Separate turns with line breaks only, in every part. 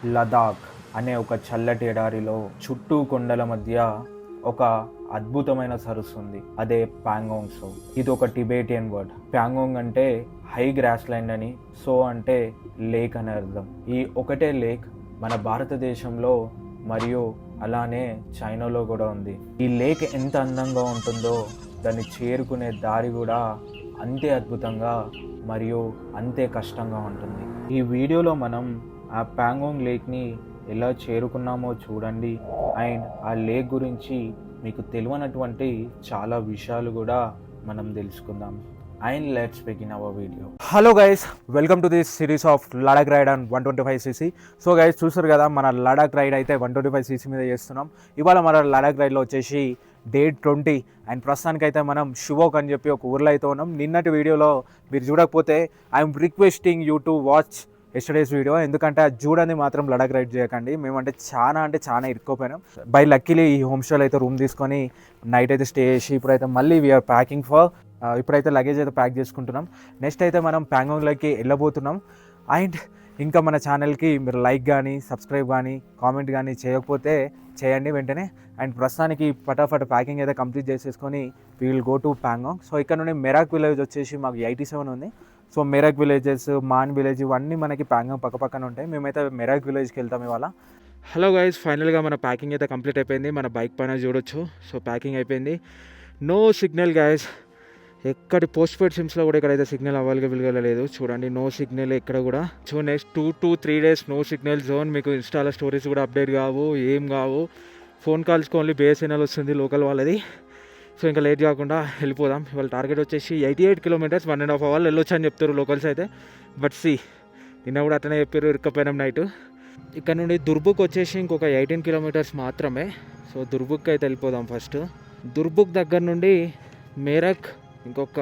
లదాఖ్ అనే ఒక చల్లటి ఎడారిలో చుట్టూ కొండల మధ్య ఒక అద్భుతమైన సరస్సు ఉంది. అదే ప్యాంగోంగ్ సో. ఇది ఒక టిబేటియన్ వర్డ్. ప్యాంగోంగ్ అంటే హై గ్రాస్ ల్యాండ్ అని, సో అంటే లేక్ అనే అర్థం. ఈ ఒకటే లేక్ మన భారతదేశంలో మరియు అలానే చైనాలో కూడా ఉంది. ఈ లేక్ ఎంత అందంగా ఉంటుందో దాన్ని చేరుకునే దారి కూడా అంతే అద్భుతంగా మరియు అంతే కష్టంగా ఉంటుంది. ఈ వీడియోలో మనం ఆ ప్యాంగోంగ్ లేక్ని ఎలా చేరుకున్నామో చూడండి. అండ్ ఆ లేక్ గురించి మీకు తెలియనటువంటి చాలా విషయాలు కూడా మనం తెలుసుకుందాం. And let's begin our video. Hello guys, welcome to this series of Ladakh ride on 125cc. So guys, చూసారు కదా, మన లడాక్ రైడ్ అయితే 125cc మీద చేస్తున్నాం. ఇవాళ మన లడాక్ రైడ్లో వచ్చేసి డే 20. అండ్ ప్రస్తుతానికైతే మనం షువోక్ అని చెప్పి ఒక ఊర్లో అయితే ఉన్నాం. నిన్నటి వీడియోలో మీరు చూడకపోతే I'm requesting you to watch yesterday's video, ఎందుకంటే అది చూడండి మాత్రం లడాక్ రైడ్ చేయకండి. మేమంటే చాలా ఇరుక్కుపోయినాం. బై లక్కీలీ ఈ హోమ్ స్టేలో అయితే రూమ్ తీసుకొని నైట్ అయితే స్టే చేసి ఇప్పుడైతే మళ్ళీ వీఆర్ ప్యాకింగ్ ఫర్ ఇప్పుడైతే లగేజ్ అయితే ప్యాక్ చేసుకుంటున్నాం. నెక్స్ట్ అయితే మనం ప్యాంగోంగ్లోకి వెళ్ళబోతున్నాం. అండ్ ఇంకా మన ఛానల్కి మీరు లైక్ కానీ సబ్స్క్రైబ్ కానీ కామెంట్ కానీ చేయకపోతే చేయండి వెంటనే. అండ్ ప్రస్తుతానికి ఫటాఫట్ ప్యాకింగ్ అయితే కంప్లీట్ చేసేసుకొని we will go to Pangong. So ఇక్కడ నుండి మెరాక్ విలేజ్ వచ్చేసి మాకు 87 ఉంది. So Merak villages, Man village ఇవన్నీ మనకి ప్యాంగోంగ్ పక్కన ఉంటాయి. మేమైతే మెరాక్ విలేజ్కి వెళ్తాం ఇవాళ. హలో గైస్, ఫైనల్గా మన ప్యాకింగ్ అయితే కంప్లీట్ అయిపోయింది. మన బైక్ పైన చూడొచ్చు. సో ప్యాకింగ్ అయిపోయింది. నో సిగ్నల్ గైస్, ఎక్కడి పోస్ట్ పెయిడ్ సిమ్స్లో కూడా ఇక్కడైతే సిగ్నల్ అవైలబుల్గా లేదు. చూడండి, నో సిగ్నల్ ఎక్కడ కూడా. So next 2 to 3 days no signal zone. మీకు ఇన్స్టాలో స్టోరీస్ కూడా అప్డేట్ కావు, ఏం కావు. ఫోన్ కాల్స్కి ఓన్లీ బిఎస్ఎన్ఎల్ వస్తుంది, లోకల్ వాళ్ళది. సో ఇంకా లేట్ కాకుండా వెళ్ళిపోదాం. ఇవాళ టార్గెట్ వచ్చేసి 88 kilometers, 1.5 hours వెళ్ళొచ్చు అని చెప్తారు లోకల్స్ అయితే. బట్ సి, నిన్న కూడా అట్లనే చెప్పారు, ఇరుక్కపోయినాం నైట్. ఇక్కడ నుండి దుర్బుక్ వచ్చేసి ఇంకొక 18 kilometers మాత్రమే. సో దుర్బుక్ అయితే వెళ్ళిపోదాం ఫస్ట్. దుర్బుక్ దగ్గర నుండి మేరక్ ఇంకొక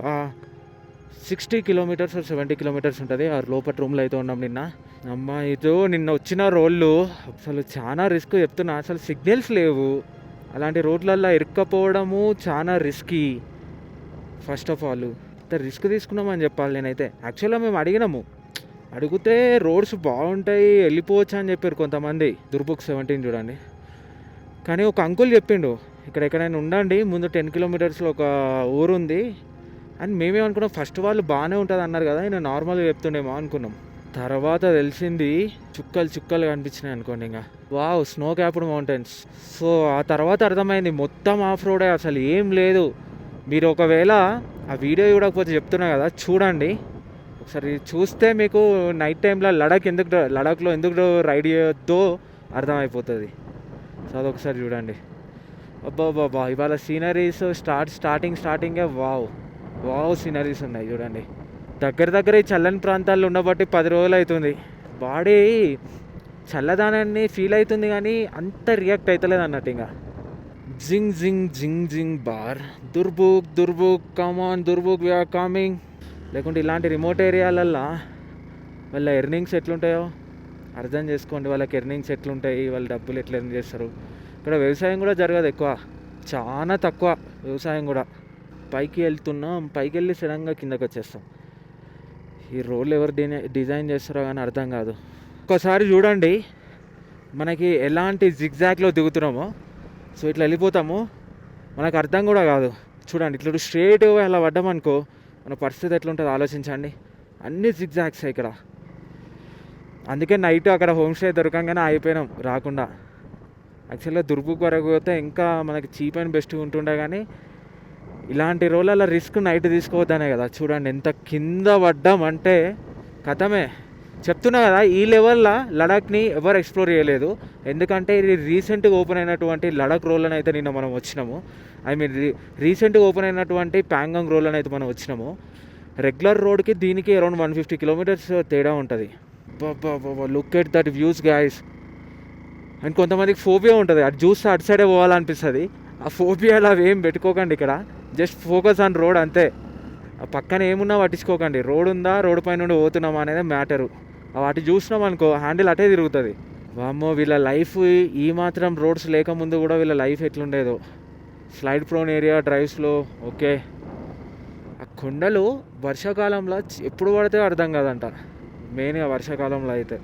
60 kilometers or 70 kilometers ఉంటుంది. ఆ లోపల రూమ్లో అయితే ఉన్నాం నిన్న. అమ్మ, నిన్న వచ్చిన రోడ్లు అసలు చాలా రిస్క్ చెప్తున్నా. అసలు సిగ్నల్స్ లేవు. అలాంటి రోడ్లల్లో ఇరుక్కపోవడము చాలా రిస్కీ. ఫస్ట్ ఆఫ్ ఆల్ ఇంత రిస్క్ తీసుకున్నామని చెప్పాలి నేనైతే. యాక్చువల్గా మేము అడిగితే రోడ్స్ బాగుంటాయి, వెళ్ళిపోవచ్చు అని చెప్పారు కొంతమంది. దుర్బుక్ 17 చూడండి. కానీ ఒక అంకుల్ చెప్పిండు, ఇక్కడ ఎక్కడైనా ఉండండి, ముందు 10 kilometersలో ఒక ఊరు ఉంది అని. మేమేమనుకున్నాం, ఫస్ట్ వాళ్ళు బాగానే ఉంటుంది అన్నారు కదా, నేను నార్మల్గా చెప్తుండేమో అనుకున్నాం. తర్వాత తెలిసింది చుక్కలు కనిపించినాయి అనుకోండి. ఇంకా wow, snow capped mountains. So ఆ తర్వాత అర్థమైంది మొత్తం ఆఫ్ రోడే, అసలు ఏం లేదు. మీరు ఒకవేళ ఆ వీడియో చూడకపోతే చెప్తున్నా కదా, చూడండి ఒకసారి. చూస్తే మీకు నైట్ టైంలో లడాఖ్లో ఎందుకు రైడ్ చేయొద్దో అర్థమైపోతుంది. సో అదొకసారి చూడండి. అబ్బాబాబా, ఇవాళ సీనరీస్ స్టార్టింగే వావ్ సీనరీస్ ఉన్నాయి చూడండి. దగ్గర ఈ చల్లని ప్రాంతాల్లో ఉండబట్టి 10 రోజులు అవుతుంది. బాడీ చల్లదానాన్ని ఫీల్ అవుతుంది కానీ అంత రియాక్ట్ అవుతలేదు అన్నట్టు. ఇంకా జింగ్ జింగ్ జింగ్ జింగ్ బార్. Durbuk come on Durbuk, we are coming. లేకుంటే ఇలాంటి రిమోట్ ఏరియాలల్లో వాళ్ళ ఎర్నింగ్స్ ఎట్లుంటాయో అర్థం చేసుకోండి. వాళ్ళకి ఎర్నింగ్స్ ఎట్లుంటాయి, వాళ్ళ డబ్బులు ఎట్లా ఎర్న్ చేస్తారు. ఇక్కడ వ్యవసాయం కూడా జరగదు ఎక్కువ, చాలా తక్కువ వ్యవసాయం కూడా. పైకి వెళ్ళి సడన్గా కిందకి వచ్చేస్తాం. ఈ రోడ్లు ఎవరు డిజైన్ చేస్తారో కానీ అర్థం కాదు. ఒకసారి చూడండి, మనకి ఎలాంటి జిగ్జాగ్లో దిగుతున్నామో. సో ఇట్లా వెళ్ళిపోతాము, మనకు అర్థం కూడా కాదు. చూడండి, ఇట్లా స్ట్రేట్ అలా పడ్డామనుకో మన పరిస్థితి ఎట్లుంటుందో ఆలోచించండి. అన్ని జిగ్జాగ్స్ ఇక్కడ. అందుకే నైట్ అక్కడ హోమ్ స్టే దొరకంగానే అయిపోయినాం రాకుండా. యాక్చువల్గా దుర్బుక్ వరకు పోతే ఇంకా మనకి చీప్ అండ్ బెస్ట్ ఉంటుండే, కానీ ఇలాంటి రోడ్లలో రిస్క్ నైట్ తీసుకోవద్దనే కదా. చూడండి ఎంత కింద పడ్డామంటే కథమే. చెప్తున్నా కదా, ఈ లెవెల్లో లడాఖ్ని ఎవరు ఎక్స్ప్లోర్ చేయలేదు. ఎందుకంటే ఇది రీసెంట్గా ఓపెన్ అయినటువంటి లడాక్ రోడ్లను అయితే నిన్న మనం వచ్చినాము. రీసెంట్గా ఓపెన్ అయినటువంటి ప్యాంగోంగ్ రోడ్లను అయితే మనం వచ్చినాము. రెగ్యులర్ రోడ్కి దీనికి అరౌండ్ 150 kilometers తేడా ఉంటుంది. బాబా, look at that views guys. And కొంతమందికి ఫోబియా ఉంటుంది, అటు చూస్తే అటు సైడే పోవాలనిపిస్తుంది. ఆ ఫోబియాలో అవి ఏం పెట్టుకోకండి. ఇక్కడ జస్ట్ ఫోకస్ ఆన్ రోడ్ అంతే. ఆ పక్కన ఏమున్నా పట్టించుకోకండి. రోడ్ ఉందా, రోడ్ పైన నుండి పోతున్నామా అనేది మ్యాటరు. వాటి చూసినాం అనుకో, హ్యాండిల్ అటే తిరుగుతుంది. వామ్మో, వీళ్ళ లైఫ్ ఈ మాత్రం రోడ్స్ లేకముందు కూడా వీళ్ళ లైఫ్ ఎట్లుండేదో. స్లైడ్ ప్రోన్ ఏరియా డ్రైవ్స్లో ఓకే. ఆ కొండలు వర్షాకాలంలో ఎప్పుడు పడితే అర్థం కాదంట, మెయిన్గా వర్షాకాలంలో అయితే.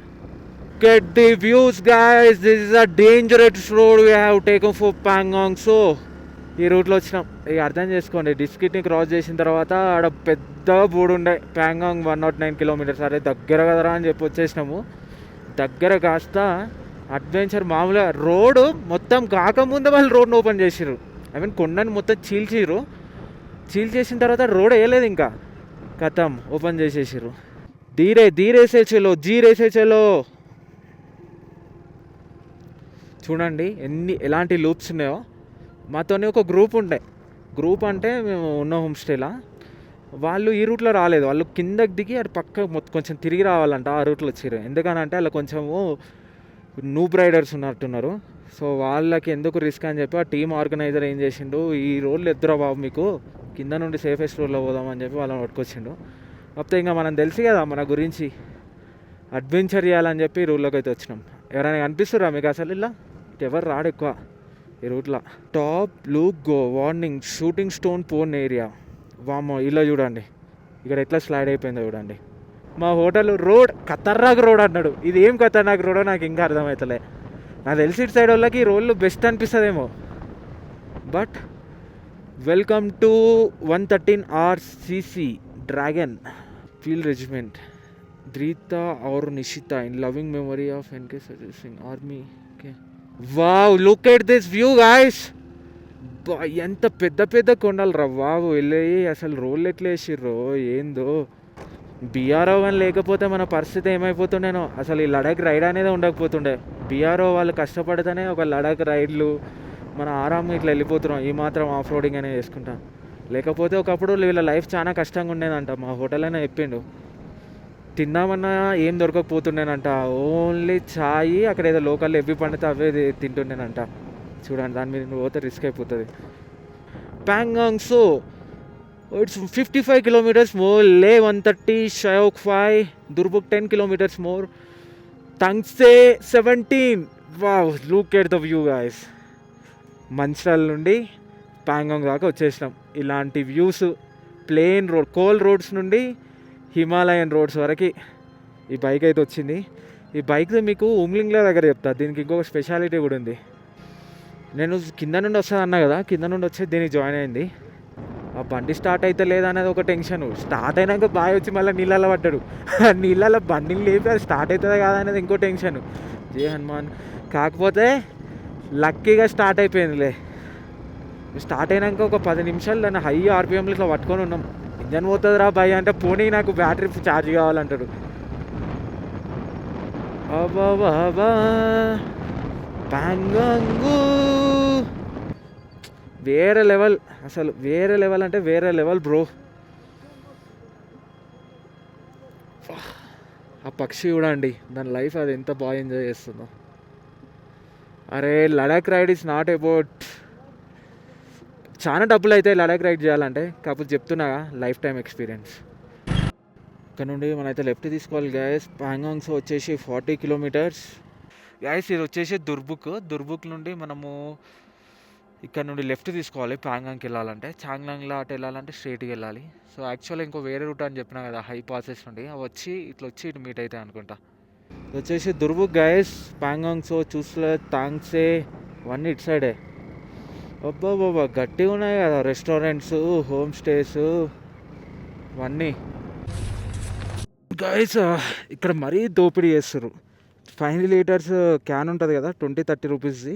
Look at the views, guys. This is a dangerous road we have taken for Pangong. So ఈ రూట్లో వచ్చినాం. ఇక అర్థం చేసుకోండి, డిస్ట్రిక్ట్ని క్రాస్ చేసిన తర్వాత ఆడ పెద్ద బోర్డు ఉండే ప్యాంగాంగ్ 109 కిలోమీటర్స్. అరే దగ్గర కదరా అని చెప్పి వచ్చేసినాము. దగ్గర కాస్త అడ్వెంచర్ మామూలుగా రోడ్డు మొత్తం కాకముందే వాళ్ళు రోడ్ని ఓపెన్ చేసిర్రు. ఐ మీన్ కొండని మొత్తం చీల్చేసిన తర్వాత రోడ్ వేయలేదు, ఇంకా కథం ఓపెన్ చేసేసారు. ధీరేసే చలో. చూడండి ఎలాంటి లూప్స్ ఉన్నాయో. మాతోనే ఒక గ్రూప్ అంటే మేము ఉన్న హోమ్ స్టేలా, వాళ్ళు ఈ రూట్లో రాలేదు. వాళ్ళు కిందకి దిగి అది పక్క కొంచెం తిరిగి రావాలంట, ఆ రూట్లో వచ్చారు. ఎందుకనంటే అలా కొంచెము నూబ్ రైడర్స్ ఉన్నట్టున్నారు. సో వాళ్ళకి ఎందుకు రిస్క్ అని చెప్పి ఆ టీమ్ ఆర్గనైజర్ ఏం చేసిండు, ఈ రోడ్లు ఎద్దురా బాబు మీకు, కింద నుండి సేఫెస్ట్ రోడ్లో పోదామని చెప్పి వాళ్ళని పట్టుకొచ్చిండు. కాకపోతే ఇంకా మనం తెలుసు కదా మన గురించి, అడ్వెంచర్ చేయాలని చెప్పి ఈ రూట్లోకి అయితే వచ్చినాం. ఎవరైనా కనిపిస్తురా మీకు అసలు? ఇలా ఎవరు రాడు ఎక్కువ ఈ రూట్లో. Top Luke go warning shooting stone phone area. వామ్మో ఇలా చూడండి, ఇక్కడ ఎట్లా స్లైడ్ అయిపోయిందో చూడండి. మా హోటల్ రోడ్ ఖతర్నాక్ రోడ్ అన్నాడు. ఇది ఏం ఖతర్నాక్ రోడో నాకు ఇంకా అర్థమవుతలే. నాకు తెలిసి ఇటు సైడ్ వాళ్ళకి ఈ రోడ్లు బెస్ట్ అనిపిస్తుందేమో. But welcome to 113 RCC dragon field regiment డ్రీతా ఆర్ నిషితా in loving memory of NK సజెసింగ్ army. Okay, wow, look at this view guys. ఎంత పెద్ద కొండలు రా బాబు. వెళ్ళి అసలు రోడ్లు ఎట్లా వేసిర్రో ఏందో. బీఆర్ఓ కానీ లేకపోతే మన పరిస్థితి ఏమైపోతుండేనో. అసలు ఈ లడాక్ రైడ్ అనేది ఉండకపోతుండే. బీఆర్ఓ వాళ్ళు కష్టపడితేనే ఒక లడాక్ రైడ్లు మన ఆరాంగా ఇట్లా వెళ్ళిపోతున్నాం. ఈ మాత్రం ఆఫ్ రోడింగ్ అనేది చేసుకుంటాం. లేకపోతే ఒకప్పుడు వీళ్ళ లైఫ్ చాలా కష్టంగా ఉండేదంట. మా హోటల్ అయినా చెప్పిండు, తిందామన్నా ఏం దొరకకపోతుండేనంట. ఓన్లీ ఛాయ్, అక్కడ ఏదో లోకల్ ఎవ్వి పండితే అవే తింటుండేనంట. చూడండి, దాని మీద పోతే రిస్క్ అయిపోతుంది. Pangong so it's 55 kilometers more. Leh 130, Shayok 5, Durbuk 10 kilometers more, Tangse 17. Wow, look at the view guys. Mancherial నుండి ప్యాంగాంగ్ దాకా వచ్చేసినాం. ఇలాంటి views, plain road, coal roads నుండి హిమాలయన్ రోడ్స్ వరకు ఈ బైక్ అయితే వచ్చింది. ఈ బైక్ మీకు ఉమ్లింగ్లా దగ్గర చెప్తా. దీనికి ఇంకొక స్పెషాలిటీ కూడా ఉంది. నేను కింద నుండి వస్తుంది అన్నా కదా, కింద నుండి వచ్చి దీనికి జాయిన్ అయింది. ఆ బండి స్టార్ట్ అయితే లేదనేది ఒక టెన్షన్. స్టార్ట్ అయినాక బాయ్ వచ్చి మళ్ళీ నీళ్ళలో పడ్డాడు. నీళ్ళలో బండిని లేపి అది స్టార్ట్ అవుతుందా కాదా అనేది ఇంకో టెన్షన్. జై హనుమాన్. కాకపోతే లక్కీగా స్టార్ట్ అయిపోయిందిలే. స్టార్ట్ అయినాక ఒక 10 నిమిషాలు దాన్ని హై RPMలో ఇట్లా పట్టుకొని ఉన్నాం. ఇంజన్ పోతుందిరా బాయ్ అంటే, పోనీ నాకు బ్యాటరీ ఛార్జ్ కావాలంటాడు. అబ్బా ప్యాంగాంగు వేరే లెవెల్. అసలు వేరే లెవెల్ అంటే వేరే లెవెల్ బ్రో. ఆ పక్షి చూడండి, దాని లైఫ్ అది ఎంత బాగా ఎంజాయ్ చేస్తుందో. అరే Ladakh ride is not about చాలా డబ్బులు అయితే లడాక్ రైడ్ చేయాలంటే. కాకపోతే చెప్తున్నా లైఫ్ టైం ఎక్స్పీరియన్స్. ఇక్కడ నుండి మనమైతే లెఫ్ట్ తీసుకోవాలి గ్యాస్. ప్యాంగాంగ్స్ వచ్చేసి 40 kilometers గ్యాస్. ఇది వచ్చేసి దుర్బుక్ నుండి మనము ఇక్కడ నుండి లెఫ్ట్ తీసుకోవాలి ప్యాంగాంగ్కి వెళ్ళాలంటే. చాంగ్లాంగ్లో అటు వెళ్ళాలంటే స్ట్రైట్కి వెళ్ళాలి. సో యాక్చువల్గా ఇంకో వేరే రూట్ అని చెప్పినా కదా, హై పాసెస్ నుండి అవి వచ్చి ఇటు మీట్ అవుతాయి అనుకుంటా. ఇది వచ్చేసి దుర్బుక్ గైస్. ప్యాంగాంగ్స్ చూసలే, తాంగ్సే ఇవన్నీ ఇటు సైడే. అబ్బాబాబా గట్టిగా ఉన్నాయి కదా రెస్టారెంట్స్, హోమ్ స్టేస్ ఇవన్నీ. గైస్ ఇక్కడ మరీ దోపిడీ చేస్తారు. 5 liters క్యాన్ ఉంటుంది కదా, 20-30 రూపీస్ది,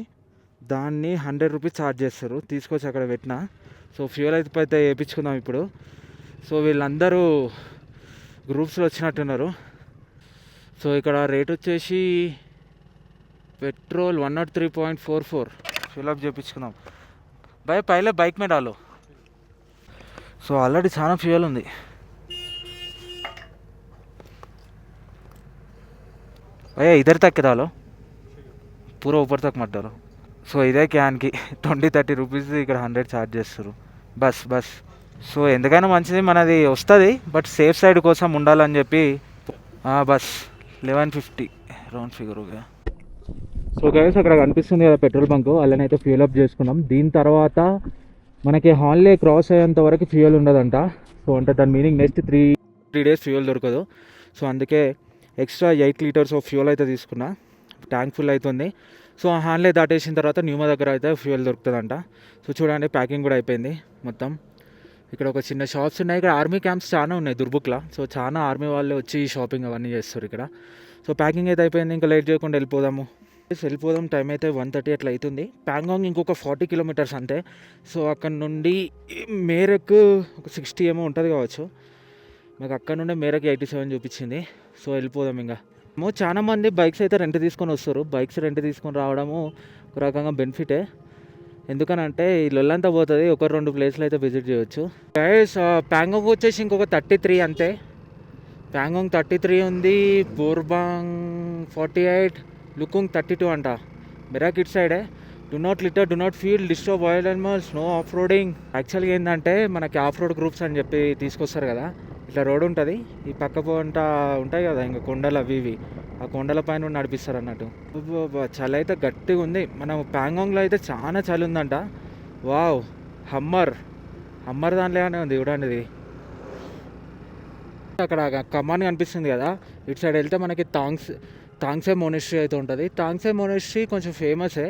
దాన్ని 100 రూపీస్ ఛార్జ్ చేస్తారు. తీసుకొచ్చి అక్కడ పెట్టినా. సో ఫ్యూయల్ అయితే వేయించుకుందాం ఇప్పుడు. సో వీళ్ళందరూ గ్రూప్స్లో వచ్చినట్టున్నారు. సో ఇక్కడ రేట్ వచ్చేసి పెట్రోల్ 103.44 ఫిల్అప్ చేయించుకుందాం. పైలే బైక్ మీద డాలో. సో ఆల్రెడీ చాలా ఫ్యూయల్ ఉంది. भैया इधर तक के डालो, पूरा ऊपर तक मत डालो. సో ఇదే క్యాన్కి 20-30 రూపీస్, ఇక్కడ 100 ఛార్జ్ చేస్తారు. బస్ సో ఎందుకైనా మంచిది, మనది వస్తుంది. బట్ సేఫ్ సైడ్ కోసం ఉండాలని చెప్పి bus 1150 round figure. So guys అక్కడ కనిపిస్తుంది కదా పెట్రోల్ బంక్, అలానైతే ఫ్యూల్ అప్ చేసుకున్నాం. దీని తర్వాత మనకి హాన్లే క్రాస్ అయ్యేంత వరకు ఫ్యూయల్ ఉండదంట. సో అంటే దాని మీనింగ్ నెక్స్ట్ 3 days ఫ్యూయల్ దొరకదు. సో అందుకే ఎక్స్ట్రా 8 లీటర్స్ ఆఫ్ ఫ్యూయల్ అయితే తీసుకున్నా. ట్యాంక్ ఫుల్ అవుతుంది. సో హాన్లే దాటేసిన తర్వాత న్యూమా దగ్గర అయితే ఫ్యూయల్ దొరుకుతుందంట. సో చూడండి ప్యాకింగ్ కూడా అయిపోయింది మొత్తం. ఇక్కడ ఒక చిన్న షాప్స్ ఉన్నాయి. ఇక్కడ ఆర్మీ క్యాంప్స్ చాలా ఉన్నాయి దుర్బుక్లా. సో చాలా ఆర్మీ వాళ్ళు వచ్చి షాపింగ్ అవన్నీ చేస్తారు ఇక్కడ. సో ప్యాకింగ్ అయితే అయిపోయింది. ఇంకా లేట్ చేయకుండా వెళ్ళిపోదాము. టైం అయితే 1:30 అట్లా అవుతుంది. ప్యాంగాంగ్ ఇంకొక 40 కిలోమీటర్స్ అంతే. సో అక్కడ నుండి మేరక్ ఒక 60 ఏమో ఉంటుంది కావచ్చు. నాకు అక్కడ నుండి మేరక్ 87 చూపించింది. సో వెళ్ళిపోదాం. ఇంకా చాలా మంది బైక్స్ అయితే రెంట్ తీసుకొని వస్తారు. బైక్స్ రెంట్ తీసుకొని రావడము ఒక రకంగా బెనిఫిటే. ఎందుకనంటే ఈ లొల్లంతా పోతుంది. 1-2 ప్లేస్లు అయితే విజిట్ చేయొచ్చు. గైస్ ప్యాంగాంగ్ వచ్చేసి ఇంకొక 33 అంతే. ప్యాంగాంగ్ 33 ఉంది. బోర్బాంగ్ 48, లుకుంగ్ 32 అంట. మెరాక్ ఇట్ సైడే. Do not litter, do not feel, disturb wild animals, no off roading. యాక్చువల్గా ఏంటంటే మనకి ఆఫ్ రోడ్ గ్రూప్స్ అని చెప్పి తీసుకొస్తారు కదా. ఇట్లా రోడ్ ఉంటుంది. ఈ పక్క పంట ఉంటాయి కదా ఇంకా కొండలు అవి ఇవి. ఆ కొండల పైన నడిపిస్తారు అన్నట్టు. చలి అయితే గట్టిగా ఉంది. మనం ప్యాంగాంగ్లో అయితే చాలా చలి ఉందంట. వావ్, హమ్మర్ దాంట్లోనే ఉంది చూడండి. ఇది అక్కడ కమాన్ కనిపిస్తుంది కదా. ఇటు సైడ్ వెళ్తే మనకి తాంగ్సే మొనెస్ట్రీ అయితే ఉంటుంది. తాంగ్సే మొనెస్ట్రీ కొంచెం ఫేమసే.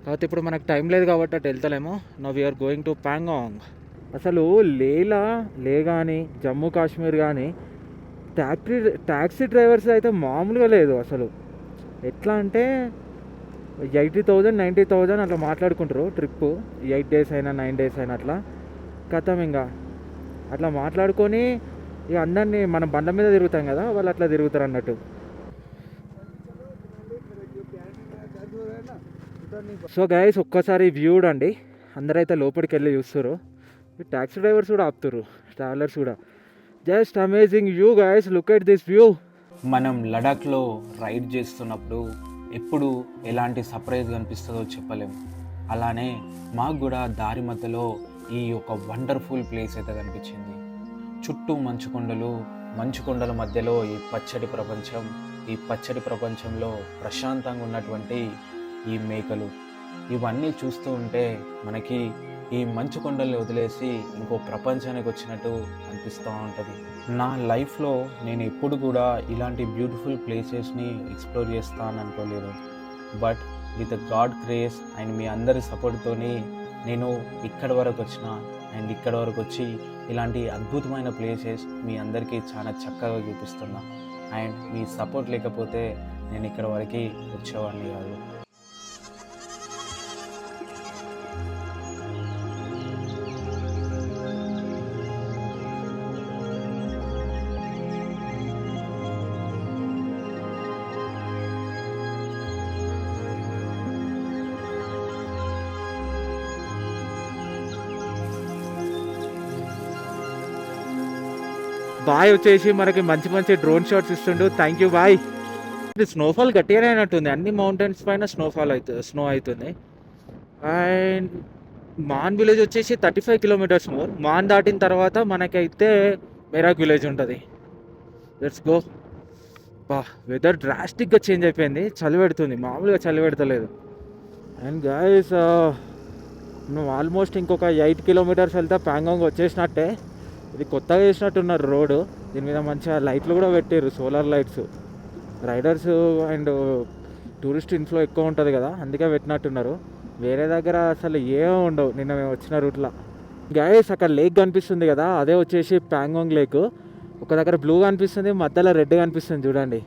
కాకపోతే ఇప్పుడు మనకు టైం లేదు కాబట్టి అటు వెళ్తలేము. No we are going to Pangong. అసలు లే కానీ జమ్మూ కాశ్మీర్ కానీ ట్యాక్సీ డ్రైవర్స్ అయితే మామూలుగా లేదు అసలు. ఎట్లా అంటే 80,000 90,000 అట్లా మాట్లాడుకుంటారు ట్రిప్పు. 8 days అయినా 9 days అయినా అట్లా కథం. ఇంకా అట్లా మాట్లాడుకొని ఇక అందరినీ మనం బండ్ల మీద తిరుగుతాం కదా, వాళ్ళు అట్లా తిరుగుతారు అన్నట్టు. సో గైస్ ఒక్కసారి వ్యూ అండి. అందరైతే లోపలికి వెళ్ళి చూస్తారు. ట్యాక్సీ డ్రైవర్స్ కూడా ఆపుతారు, ట్రావెలర్స్ కూడా. Just amazing view guys, look at this view. మనం లడాఖ్లో రైడ్ చేస్తున్నప్పుడు ఎప్పుడు ఎలాంటి సర్ప్రైజ్ కనిపిస్తుందో చెప్పలేము. అలానే మాకు కూడా దారి మధ్యలో ఈ ఒక వండర్ఫుల్ ప్లేస్ అయితే కనిపించింది. చుట్టూ మంచుకొండల మధ్యలో ఈ పచ్చడి ప్రపంచంలో ప్రశాంతంగా ఉన్నటువంటి ఈ మేకలు ఇవన్నీ చూస్తూ ఉంటే మనకి ఈ మంచు కొండల్ని వదిలేసి ఇంకో ప్రపంచానికి వచ్చినట్టు అనిపిస్తూ ఉంటుంది. నా లైఫ్లో నేను ఎప్పుడు కూడా ఇలాంటి బ్యూటిఫుల్ ప్లేసెస్ని ఎక్స్ప్లోర్ చేస్తాను అనుకోలేదు. But with god grace and మీ అందరి సపోర్ట్తోని నేను ఇక్కడి వరకు వచ్చిన. అండ్ ఇక్కడి వరకు వచ్చి ఇలాంటి అద్భుతమైన ప్లేసెస్ మీ అందరికీ చాలా చక్కగా చూపిస్తున్నా. అండ్ మీ సపోర్ట్ లేకపోతే నేను ఇక్కడ వరకు వచ్చేవాడిని కాదు. బాయ్ వచ్చేసి మనకి మంచి డ్రోన్ షాట్స్ ఇస్తుండు. Thank you boy. ఇది స్నోఫాల్ గట్టిగానే అయినట్టుంది. అన్ని మౌంటైన్స్ పైన స్నో అవుతుంది. అండ్ మాన్ విలేజ్ వచ్చేసి 35 కిలోమీటర్స్ మోర్. మాన్ దాటిన తర్వాత మనకైతే మెరాక్ విలేజ్ ఉంటుంది. Let's go. వెదర్ డ్రాస్టిక్గా చేంజ్ అయిపోయింది. చలి పెడుతుంది, మామూలుగా చలి పెడతలేదు. అండ్ గైస్ మేము ఆల్మోస్ట్ ఇంకొక 8 కిలోమీటర్స్ వెళ్తే ప్యాంగాంగ్ వచ్చేసినట్టే. ఇది కొత్తగా చేసినట్టున్నారు రోడ్డు. దీని మీద మంచిగా లైట్లు కూడా పెట్టారు, solar lights. Riders and tourist inflow ఎక్కువ ఉంటుంది కదా, అందుకే పెట్టినట్టున్నారు. వేరే దగ్గర అసలు ఏమో ఉండవు. నిన్న మేము వచ్చిన రూట్లో గైస్ అక్కడ లేక్ కనిపిస్తుంది కదా, అదే వచ్చేసి ప్యాంగాంగ్ లేక్. ఒక దగ్గర బ్లూ కనిపిస్తుంది, మధ్యలో రెడ్ కనిపిస్తుంది చూడండి.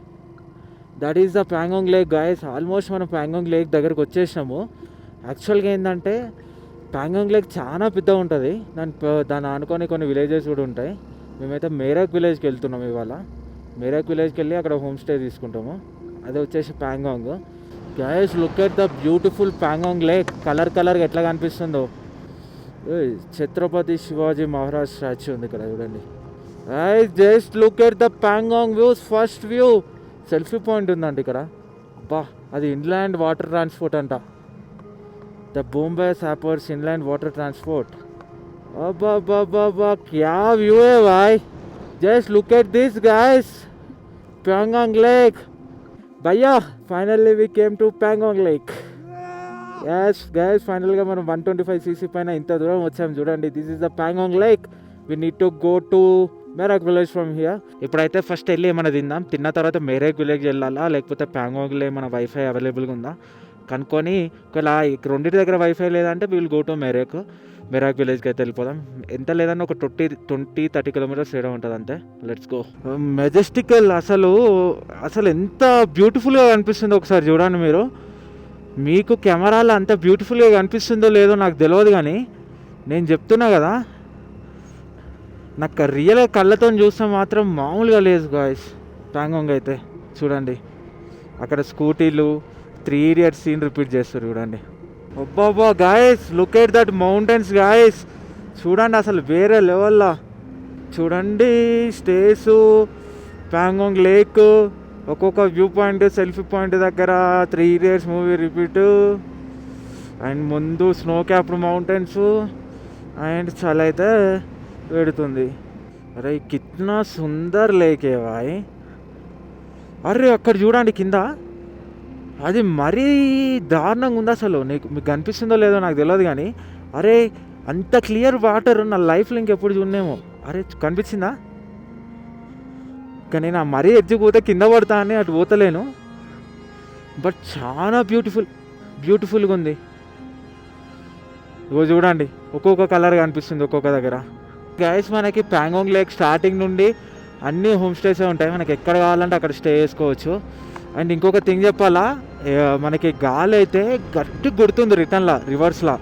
That is the Pangong lake guys. Almost మనం ప్యాంగాంగ్ లేక్ దగ్గరకు వచ్చేసినాము. యాక్చువల్గా ఏంటంటే ప్యాంగాంగ్ లేక్ చాలా పెద్దగా ఉంటుంది. దాన్ని ఆనుకొని కొన్ని విలేజెస్ కూడా ఉంటాయి. మేమైతే మేరాక్ విలేజ్కి వెళ్తున్నాము ఇవాళ. మేరాక్ విలేజ్కి వెళ్ళి అక్కడ హోమ్ స్టే తీసుకుంటాము. అది వచ్చేసి Pangong. Guys look at the beautiful Pangong lake. కలర్గా ఎట్లా కనిపిస్తుందో. ఛత్రపతి శివాజీ మహారాజ్ స్టాచ్యూ ఉంది ఇక్కడ చూడండి. Guys just look at the Pangong views. First view selfie point ఉందండి ఇక్కడ. అది ఇన్లాండ్ వాటర్ ట్రాన్స్పోర్ట్ అంట. The Bombay sappers inland water transport. क्या व्यू है भाई. Just look at this guys. Pangong lake भैया. Finally we came to Pangong lake. Yes guys final గా మనం 125cc పైన ఇంత దూరం వచ్చాం చూడండి. This is the Pangong lake. We need to go to
Merak village from here. ఇప్పుడైతే ఫస్ట్ వెళ్ళి ఏమైనా తిందాం, తిన్న తర్వాత మేరాక్ విలేజ్ వెళ్ళాలా లేకపోతే ప్యాంగాంగ్లో ఏమైనా వైఫై అవైలబుల్గా ఉందా కనుక్కొని, ఒకవేళ రెండింటి దగ్గర వైఫై లేదంటే విల్ గో టు మేరాక్ విలేజ్కి అయితే వెళ్ళిపోదాం. ఎంత లేదన్నా ఒక 20-30 కిలోమీటర్స్ తేడా ఉంటుంది అంతే. Let's go. మెజెస్టికల్ అసలు ఎంత బ్యూటిఫుల్గా కనిపిస్తుందో ఒకసారి చూడండి మీరు. మీకు కెమెరాలో అంత బ్యూటిఫుల్గా కనిపిస్తుందో లేదో నాకు తెలియదు, కానీ నేను చెప్తున్నా కదా, నాకు రియల్ కళ్ళతో చూస్తే మాత్రం మామూలుగా లేదు గాయస్. ప్యాంగాంగ్ అయితే చూడండి, అక్కడ స్కూటీలు 3 Idiots సీన్ రిపీట్ చేస్తారు చూడండి. అబ్బాబా guys, look at that mountains guys. చూడండి అసలు వేరే లెవెల్లో చూడండి. స్టేసు, ప్యాంగాంగ్ లేక్, ఒక్కొక్క వ్యూ పాయింట్, సెల్ఫీ పాయింట్ దగ్గర 3 Idiots మూవీ రిపీట్, అండ్ ముందు స్నో క్యాప్డ్ మౌంటైన్స్, అండ్ చలి అయితే పెడుతుంది. అరే కిత్నా సుందర్ లేక్ ఏ భాయ్. అరే అక్కడ చూడండి కింద, అది మరీ దారుణంగా ఉంది అసలు. మీకు కనిపిస్తుందో లేదో నాకు తెలియదు, కానీ అరే అంత క్లియర్ వాటర్ నా లైఫ్లో ఇంకెప్పుడు చూడనేమో. అరే కనిపించిందా? కానీ నేను మరీ ఎడ్జ్కి పోతే కింద పడతా అని అటు పోతలేను, బట్ చాలా బ్యూటిఫుల్గా ఉంది. ఇగో చూడండి, ఒక్కొక్క కలర్ కనిపిస్తుంది ఒక్కొక్క దగ్గర. గైస్ మనకి ప్యాంగాంగ్ లేక్ స్టార్టింగ్ నుండి అన్ని హోమ్ స్టేసే ఉంటాయి, మనకి ఎక్కడ కావాలంటే అక్కడ స్టే చేసుకోవచ్చు. అండ్ ఇంకొక థింగ్ చెప్పాలా, మనకి గాలి అయితే గట్టి కొడుతుంది రివర్స్లా.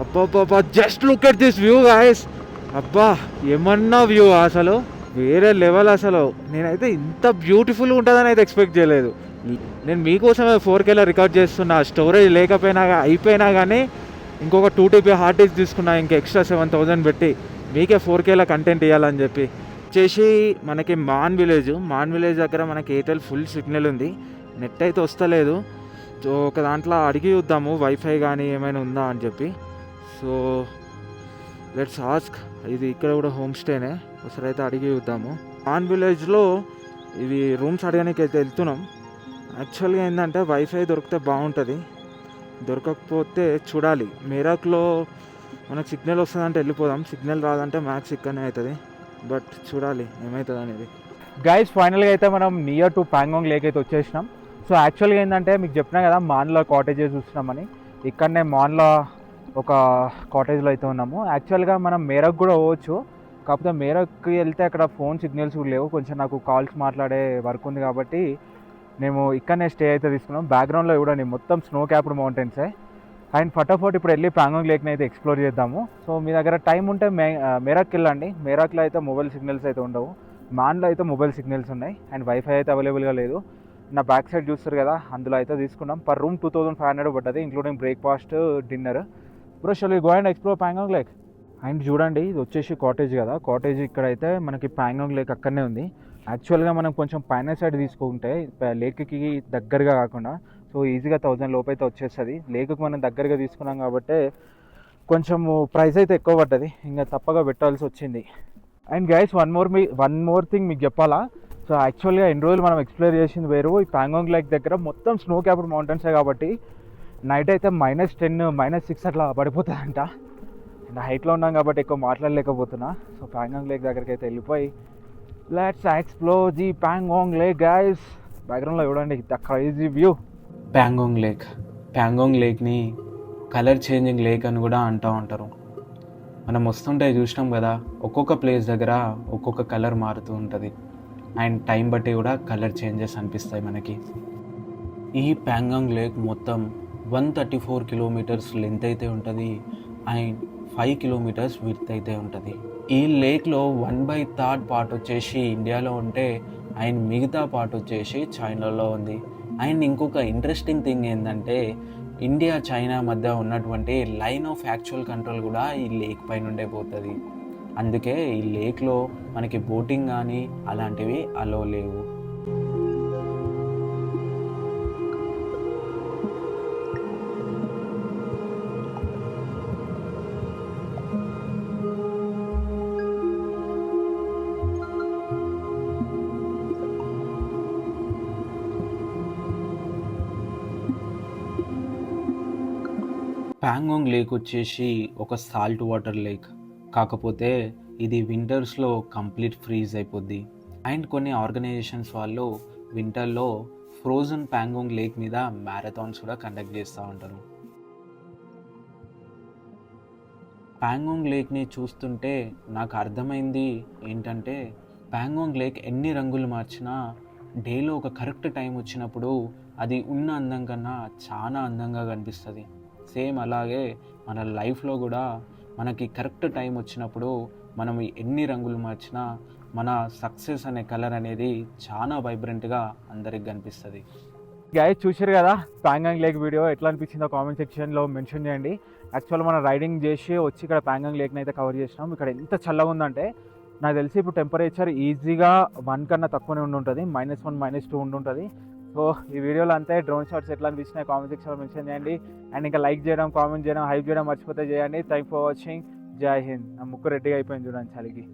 అబ్బా just look at this view guys. అబ్బా ఏమన్నా వ్యూ అసలు వేరే లెవెల్. అసలు నేనైతే ఇంత బ్యూటిఫుల్గా ఉంటుందని అయితే ఎక్స్పెక్ట్ చేయలేదు. నేను మీకోసమే 4Kలో రికార్డ్ చేస్తున్నా, స్టోరేజ్ అయిపోయినా కానీ ఇంకొక 2 TB హార్డ్ డిస్క్ తీసుకున్నా, ఇంకా ఎక్స్ట్రా 7,000 పెట్టి మీకే 4Kలో కంటెంట్ ఇవ్వాలని చెప్పి. వచ్చేసి మనకి మాన్ విలేజ్ దగ్గర మనకి ఎయిర్టెల్ ఫుల్ సిగ్నల్ ఉంది, నెట్ అయితే వస్తలేదు. సో ఒక దాంట్లో అడిగి చూద్దాము వైఫై కానీ ఏమైనా ఉందా అని చెప్పి. So let's ask. ఇది ఇక్కడ కూడా హోమ్ స్టేనే, ఒకసారి అయితే అడిగి చూద్దాము. మాన్ విలేజ్లో ఇవి రూమ్స్ అడగడానికి అయితే వెళ్తున్నాం. యాక్చువల్గా ఏంటంటే వైఫై దొరికితే బాగుంటుంది, దొరకకపోతే చూడాలి. మేరాక్లో మనకు సిగ్నల్ వస్తుందంటే వెళ్ళిపోదాం, సిగ్నల్ రాదంటే మ్యాక్స్ ఇక్కడనే అవుతుంది, బట్ చూడాలి ఏమవుతుంది అనేది.
గైస్ ఫైనల్గా అయితే మనం నియర్ టు ప్యాంగాంగ్ లేక్ అయితే వచ్చేసినాం. సో యాక్చువల్గా ఏంటంటే మీకు చెప్పినా కదా మాన్లో కాటేజెస్ చూస్తున్నామని, ఇక్కడనే మాన్లో ఒక కాటేజ్లో అయితే ఉన్నాము. యాక్చువల్గా మనం మేరక్ కూడా పోవచ్చు, కాకపోతే మేరక్కి వెళ్తే అక్కడ ఫోన్ సిగ్నల్స్ కూడా లేవు, కొంచెం నాకు కాల్స్ మాట్లాడే వర్క్ ఉంది కాబట్టి మేము ఇక్కడనే స్టే అయితే తీసుకున్నాం. బ్యాక్గ్రౌండ్లో చూడండి మొత్తం స్నో క్యాప్డ్ మౌంటైన్సే. అండ్ ఫటాఫట్ ఇప్పుడు వెళ్ళి ప్యాంగాంగ్ లేక్ని అయితే ఎక్స్ప్లోర్ చేద్దాము. సో మీ దగ్గర టైం ఉంటే మేరాక్కి వెళ్ళండి. మేరాక్లో అయితే మొబైల్ సిగ్నల్స్ అయితే ఉండవు, మాన్లో అయితే మొబైల్ సిగ్నల్స్ ఉన్నాయి అండ్ వైఫై అయితే అవైలబుల్గా లేదు. నా బ్యాక్ సైడ్ చూస్తారు కదా, అందులో అయితే తీసుకున్నాం. పర్ రూమ్ 2,500 పడ్డది, including breakfast, dinner. Bro shall we go and explore Pangong lake. And చూడండి ఇది వచ్చేసి కాటేజ్ కదా, కాటేజ్ ఇక్కడైతే మనకి ప్యాంగాంగ్ లేక్ అక్కడనే ఉంది. యాక్చువల్గా మనం కొంచెం పైన సైడ్ తీసుకుంటే లేక్కి దగ్గరగా కాకుండా, సో ఈజీగా 1000 లోపు అయితే వచ్చేస్తుంది. లేక్కి మనం దగ్గరగా తీసుకున్నాం కాబట్టి కొంచెం ప్రైస్ అయితే ఎక్కువ పడ్డది, ఇంకా తప్పగా పెట్టాల్సి వచ్చింది. And guys one more thing మీకు చెప్పాలా. సో యాక్చువల్గా ఎన్ని రోజులు మనం ఎక్స్ప్లోర్ చేసింది వేరు, ఈ ప్యాంగాంగ్ లేక్ దగ్గర మొత్తం స్నో క్యాప్డ్ మౌంటైన్సే కాబట్టి నైట్ అయితే -10, -6 అట్లా పడిపోతుందంట. అండ్ హైట్లో ఉన్నాం కాబట్టి ఎక్కువ మాట్లాడలేకపోతున్నా. సో ప్యాంగాంగ్ లేక్ దగ్గరికి అయితే వెళ్ళిపోయి let's explore the Pangong lake guys. బ్యాక్గ్రౌండ్లో చూడండి ద క్రేజీ వ్యూ.
ప్యాంగాంగ్ లేక్ని కలర్ చేంజింగ్ లేక్ అని కూడా అంటూ ఉంటారు. మనం వస్తుంటే చూసినాం కదా, ఒక్కొక్క ప్లేస్ దగ్గర ఒక్కొక్క కలర్ మారుతూ ఉంటుంది అండ్ టైం బట్టి కూడా కలర్ చేంజెస్ అనిపిస్తాయి మనకి. ఈ ప్యాంగాంగ్ లేక్ మొత్తం 134 కిలోమీటర్స్ లెంత్ అయితే ఉంటుంది అండ్ 5 కిలోమీటర్స్ విడ్త్ అయితే ఉంటుంది. ఈ లేక్లో 1/3 పార్ట్ వచ్చేసి ఇండియాలో ఉంటే అండ్ మిగతా పార్ట్ వచ్చేసి చైనాలో ఉంది. అండ్ ఇంకొక ఇంట్రెస్టింగ్ థింగ్ ఏంటంటే ఇండియా చైనా మధ్య ఉన్నటువంటి లైన్ ఆఫ్ యాక్చువల్ కంట్రోల్ కూడా ఈ లేక్ పైనుండే పోతుంది. అందుకే ఈ లేక్లో మనకి బోటింగ్ కానీ అలాంటివి అలో లేవు. ప్యాంగాంగ్ లేక్ వచ్చేసి ఒక సాల్ట్ వాటర్ లేక్, కాకపోతే ఇది వింటర్స్లో కంప్లీట్ ఫ్రీజ్ అయిపోద్ది. అండ్ కొన్ని ఆర్గనైజేషన్స్ వాళ్ళు వింటర్లో ఫ్రోజన్ ప్యాంగోంగ్ లేక్ మీద మ్యారథాన్స్ కూడా కండక్ట్ చేస్తూ ఉంటారు. ప్యాంగోంగ్ లేక్ని చూస్తుంటే నాకు అర్థమైంది ఏంటంటే, ప్యాంగోంగ్ లేక్ ఎన్ని రంగులు మార్చినా డేలో ఒక కరెక్ట్ టైం వచ్చినప్పుడు అది ఉన్న అందం కన్నా చాలా అందంగా కనిపిస్తుంది. సేమ్ అలాగే మన లైఫ్లో కూడా మనకి కరెక్ట్ టైం వచ్చినప్పుడు మనం ఎన్ని రంగులు మార్చినా మన సక్సెస్ అనే కలర్ అనేది చాలా వైబ్రెంట్గా అందరికి కనిపిస్తుంది.
గైస్ చూసారు కదా ప్యాంగాంగ్ లేక్ వీడియో, ఎట్లా అనిపించిందో కామెంట్ సెక్షన్లో మెన్షన్ చేయండి. యాక్చువల్ మనం రైడింగ్ చేసి వచ్చి ఇక్కడ ప్యాంగాంగ్ లేక్ని అయితే కవర్ చేసినాం. ఇక్కడ ఎంత చల్లగా ఉందంటే నాకు తెలిసి ఇప్పుడు టెంపరేచర్ ఈజీగా 1 కన్నా తక్కువనే ఉండుంటుంది, -1 -2 ఉండుంటుంది. సో ఈ వీడియోలో అంతే. డ్రోన్ షాట్స్ ఎట్లా అనిపించినాయి కామెంట్ సెక్షన్లో మెన్షన్ చేయండి. అండ్ ఇంకా లైక్ చేయడం, కామెంట్ చేయడం, హైప్ చేయడం మర్చిపోతే చేయండి. Thank for watching. జై హింద్. నా ముక్కు రెడ్డిగా అయిపోయింది చూడండి చలికి.